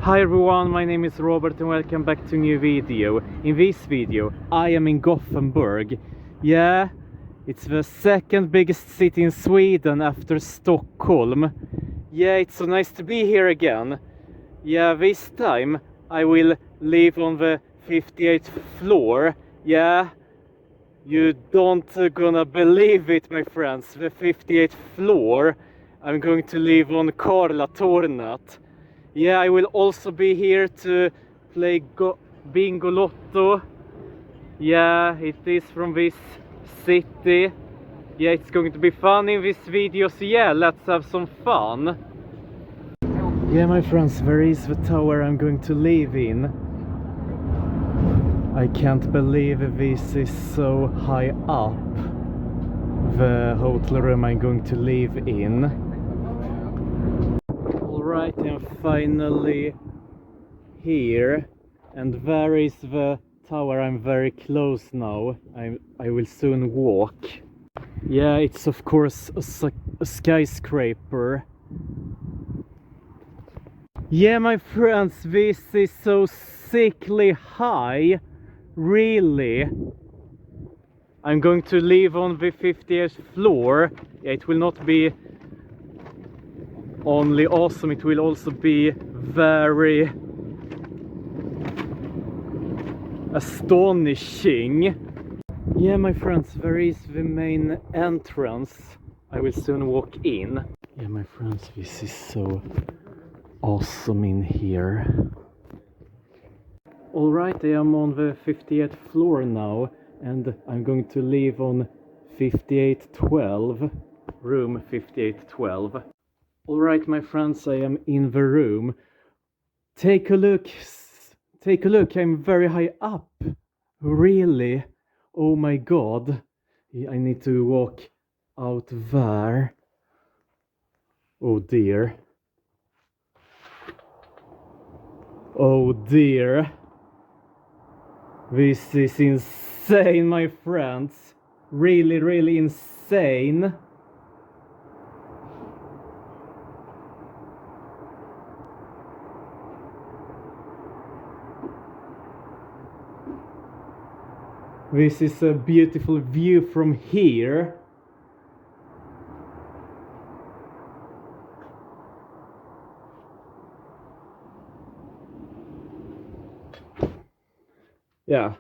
Hi everyone, my name is Robert and welcome back to a new video. In this video, I am in Gothenburg. Yeah, it's the second biggest city in Sweden after Stockholm. Yeah, it's so nice to be here again. Yeah, this time I will live on the 58th floor. Yeah, you don't gonna believe it, my friends. The 58th floor. I'm going to live on Karlatornet. Yeah, I will also be here to play BingoLotto. Yeah, it is from this city. Yeah, it's going to be fun in this video, so yeah, let's have some fun. Yeah, my friends, there is the tower I'm going to live in. I can't believe this is so high up. The hotel room I'm going to live in. Alright, I'm finally here, and there is the tower. I'm very close now. I will soon walk. Yeah, it's of course a skyscraper. Yeah, my friends, this is so sickly high. Really. I'm going to live on the 50th floor. Yeah, it will not be only awesome, it will also be very astonishing. Yeah, my friends, there is the main entrance. I will soon walk in. Yeah, my friends, this is so awesome in here. Alright, I am on the 58th floor now, and I'm going to live on 5812, room 5812. Alright, my friends, I am in the room. Take a look, I'm very high up. Really? Oh my god. I need to walk out there. Oh dear. Oh dear. This is insane, my friends. Really, really insane. This is a beautiful view from here. Yeah,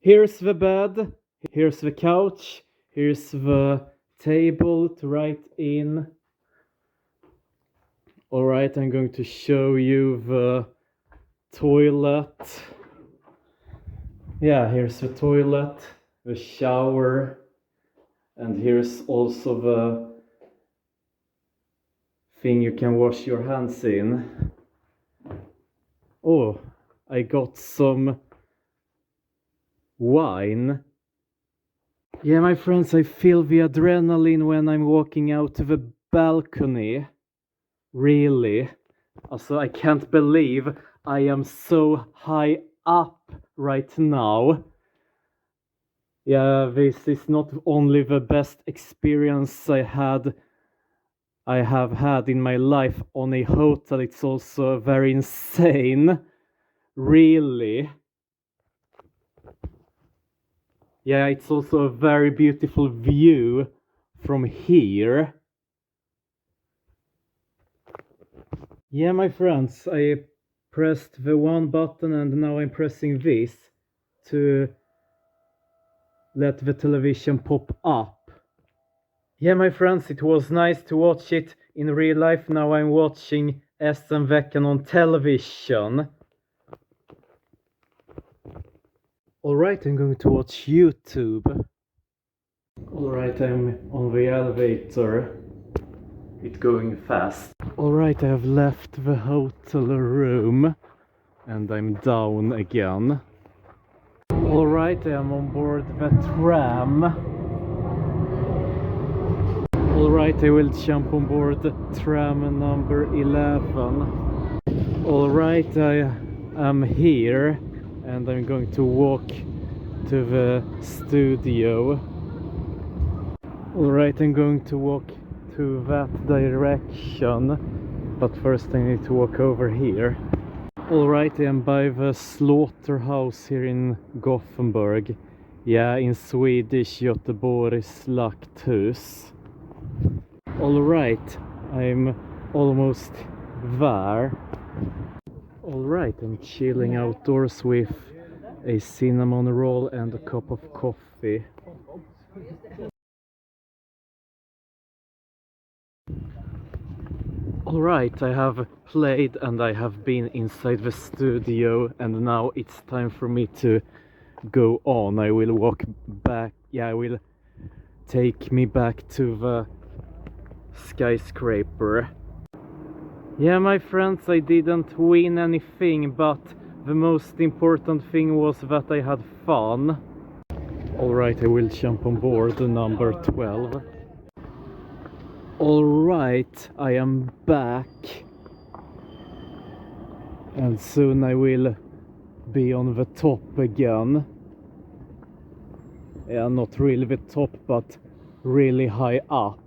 here's the bed, here's the couch, here's the table to write in. Alright, I'm going to show you the toilet. Yeah, here's the toilet, the shower, and here's also the thing you can wash your hands in. Oh, I got some wine. Yeah, my friends, I feel the adrenaline when I'm walking out to the balcony. Really. Also, I can't believe I am so high up right now. Yeah, this is not only the best experience I have had in my life on a hotel, it's also very insane. Really. Yeah, it's also a very beautiful view from here. Yeah, my friends, I pressed the one button and now I'm pressing this to let the television pop up. Yeah, my friends, it was nice to watch it in real life. Now I'm watching SM-veckan on television. Alright, I'm going to watch YouTube. Alright, I'm on the elevator. It's going fast. Alright, I have left the hotel room and I'm down again. Alright, I am on board the tram. Alright, I will jump on board tram number 11. Alright, I am here and I'm going to walk to the studio. Alright, I'm going to walk to that direction, but first I need to walk over here. Alright, I am by the slaughterhouse here in Gothenburg. Yeah, in Swedish, Göteborgs slakthus. Alright, I'm almost there. Alright, I'm chilling outdoors with a cinnamon roll and a cup of coffee. Alright, I have played and I have been inside the studio, and now it's time for me to go on. I will walk back, I will take me back to the skyscraper. Yeah, my friends, I didn't win anything, but the most important thing was that I had fun. Alright, I will jump on board number 12. Alright, I am back. And soon I will be on the top again. Yeah, not really the top, but really high up.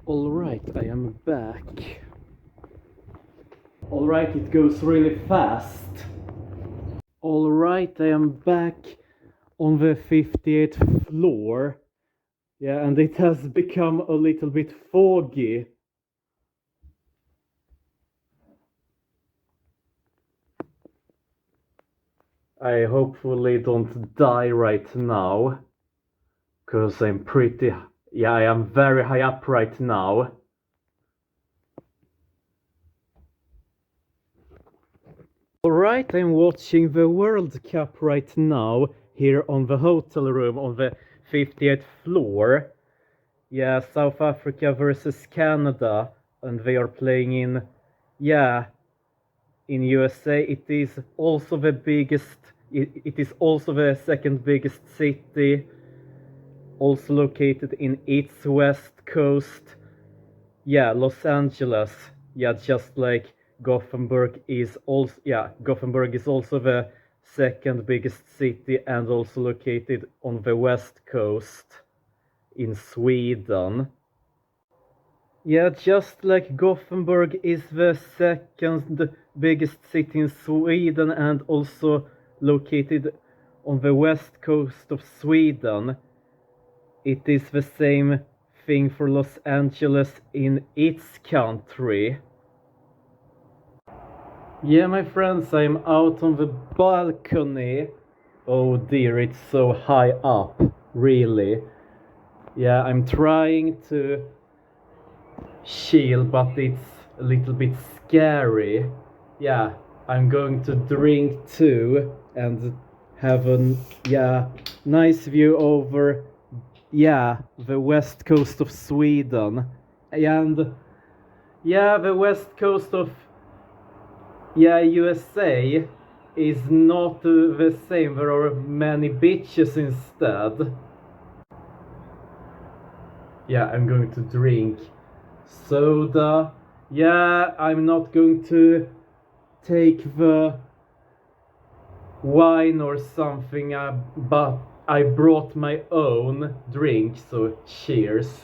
Alright, I am back. Alright, it goes really fast. Alright, I am back on the 58th floor. Yeah, and it has become a little bit foggy. I hopefully don't die right now, because I'm pretty... Yeah, I am very high up right now. Alright, I'm watching the World Cup right now, here on the hotel room on the 50th floor. Yeah, South Africa versus Canada, and they are playing in, in USA. It is also the biggest, it is also the second biggest city, also located in its west coast. Yeah, Los Angeles. Yeah, just like Gothenburg is also, Gothenburg is also the second biggest city and also located on the west coast in Sweden. Yeah, just like Gothenburg is the second biggest city in Sweden and also located on the west coast of Sweden, it is the same thing for Los Angeles in its country. Yeah, my friends, I'm out on the balcony. Oh dear, it's so high up, really. Yeah, I'm trying to chill, but it's a little bit scary. Yeah, I'm going to drink too and have a nice view over the west coast of Sweden. And the west coast of USA is not the same. There are many beaches instead. Yeah, I'm going to drink soda. Yeah, I'm not going to take the wine or something, but I brought my own drink, so cheers.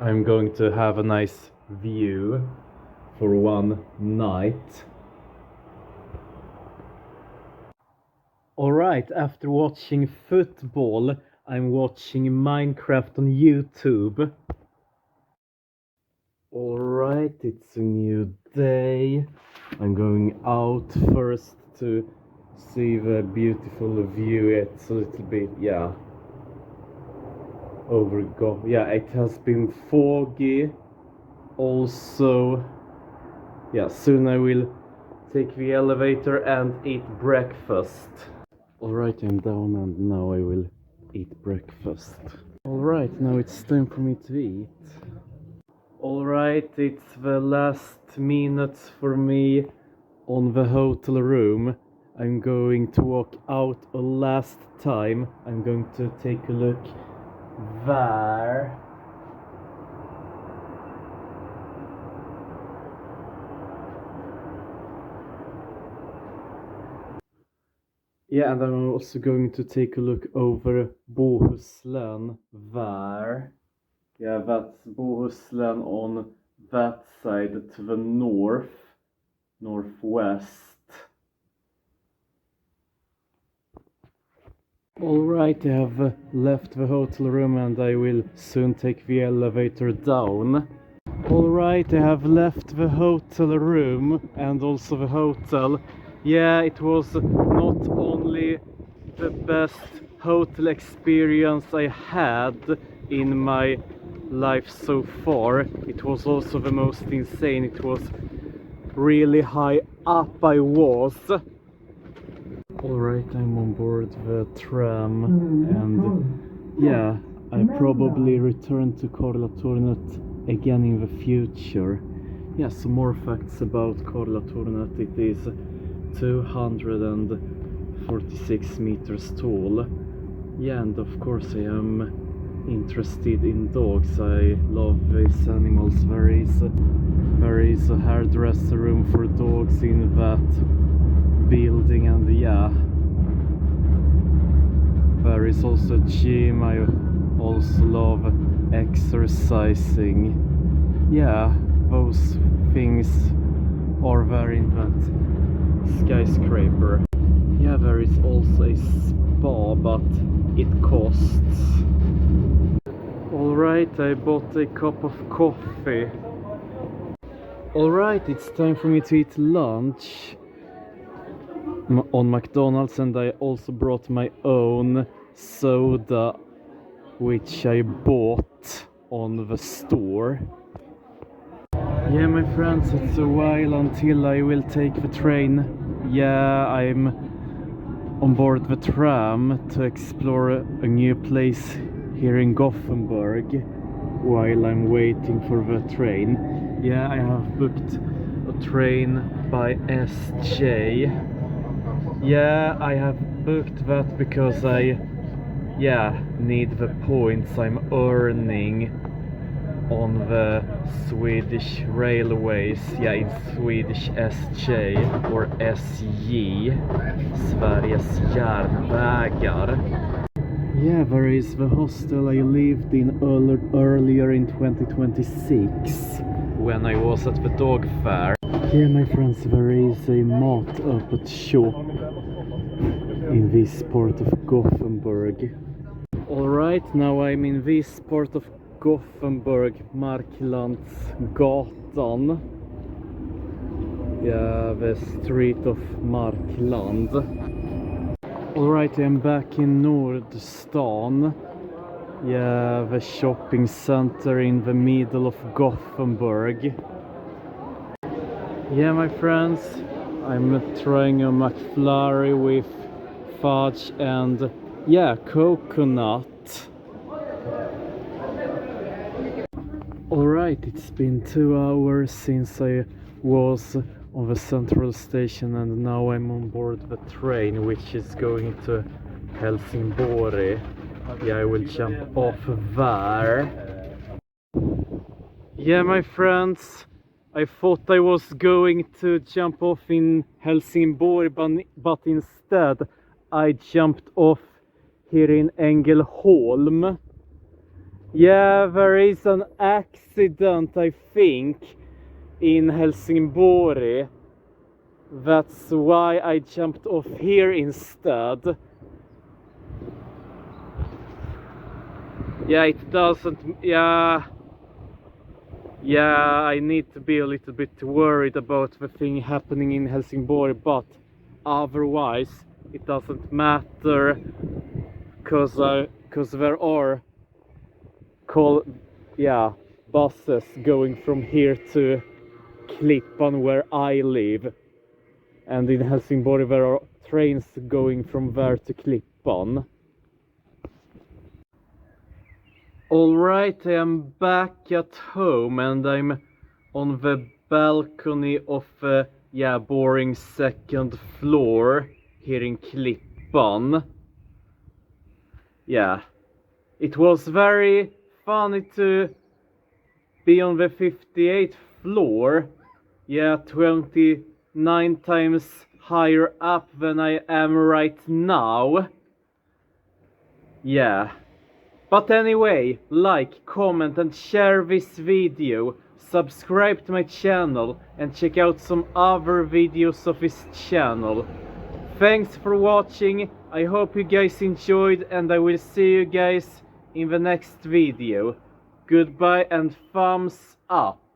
I'm going to have a nice view for one night. Alright, after watching football, I'm watching Minecraft on YouTube. Alright, it's a new day. I'm going out first to see the beautiful view. It's a little bit, it has been foggy. Also, soon I will take the elevator and eat breakfast. Alright, I'm down and now I will eat breakfast. Alright, now it's time for me to eat. Alright, it's the last minutes for me on the hotel room. I'm going to walk out a last time. I'm going to take a look there. Yeah, and I'm also going to take a look over Bohuslän there. Yeah, that's Bohuslän on that side to the northwest. Alright, I have left the hotel room and I will soon take the elevator down. Alright, I have left the hotel room and also the hotel. Yeah, it was not only the best hotel experience I had in my life so far, it was also the most insane. It was really high up I was. Alright, I'm on board the tram and yeah, I probably return to Karlatornet again in the future. Yeah, some more facts about Karlatornet. It is 246 meters tall. Yeah, and of course I am interested in dogs. I love these animals. There is a hairdresser room for dogs in that building, and yeah, there is also a gym. I also love exercising. Yeah, those things are there in that skyscraper. Yeah, there is also a spa, but it costs. Alright, I bought a cup of coffee. Alright, it's time for me to eat lunch on McDonald's, and I also brought my own soda, which I bought on the store. Yeah, my friends, it's a while until I will take the train. Yeah, I'm on board the tram to explore a new place here in Gothenburg while I'm waiting for the train. Yeah, I have booked a train by SJ. Yeah, I have booked that because I need the points I'm earning on the Swedish railways. Yeah, in Swedish SJ or SJ, Sveriges järnvägar. Yeah, there is the hostel I lived in earlier in 2026 when I was at the dog fair. Yeah, my friends, there is a mat-öppet shop in this part of Gothenburg. Alright, now I'm in this part of Gothenburg, Marklandsgatan. Yeah, the street of Markland. Alright, I'm back in Nordstan. Yeah, the shopping center in the middle of Gothenburg. Yeah, my friends, I'm trying a McFlurry with fudge and yeah, coconut. Alright, it's been 2 hours since I was on the central station, and now I'm on board the train which is going to Helsingborg. Yeah, I will jump off there. Yeah, my friends, I thought I was going to jump off in Helsingborg, but instead I jumped off here in Ängelholm. Yeah, there is an accident, I think, in Helsingborg. That's why I jumped off here instead. Yeah, it doesn't... Yeah, I need to be a little bit worried about the thing happening in Helsingborg, but otherwise it doesn't matter, because there are buses going from here to Klippan where I live, and in Helsingborg there are trains going from there to Klippan. Alright, I am back at home and I'm on the balcony of a boring second floor here in Klippan. Yeah, it was very funny to be on the 58th floor. Yeah, 29 times higher up than I am right now. Yeah. But anyway, like, comment and share this video, subscribe to my channel and check out some other videos of this channel. Thanks for watching, I hope you guys enjoyed and I will see you guys in the next video. Goodbye and thumbs up.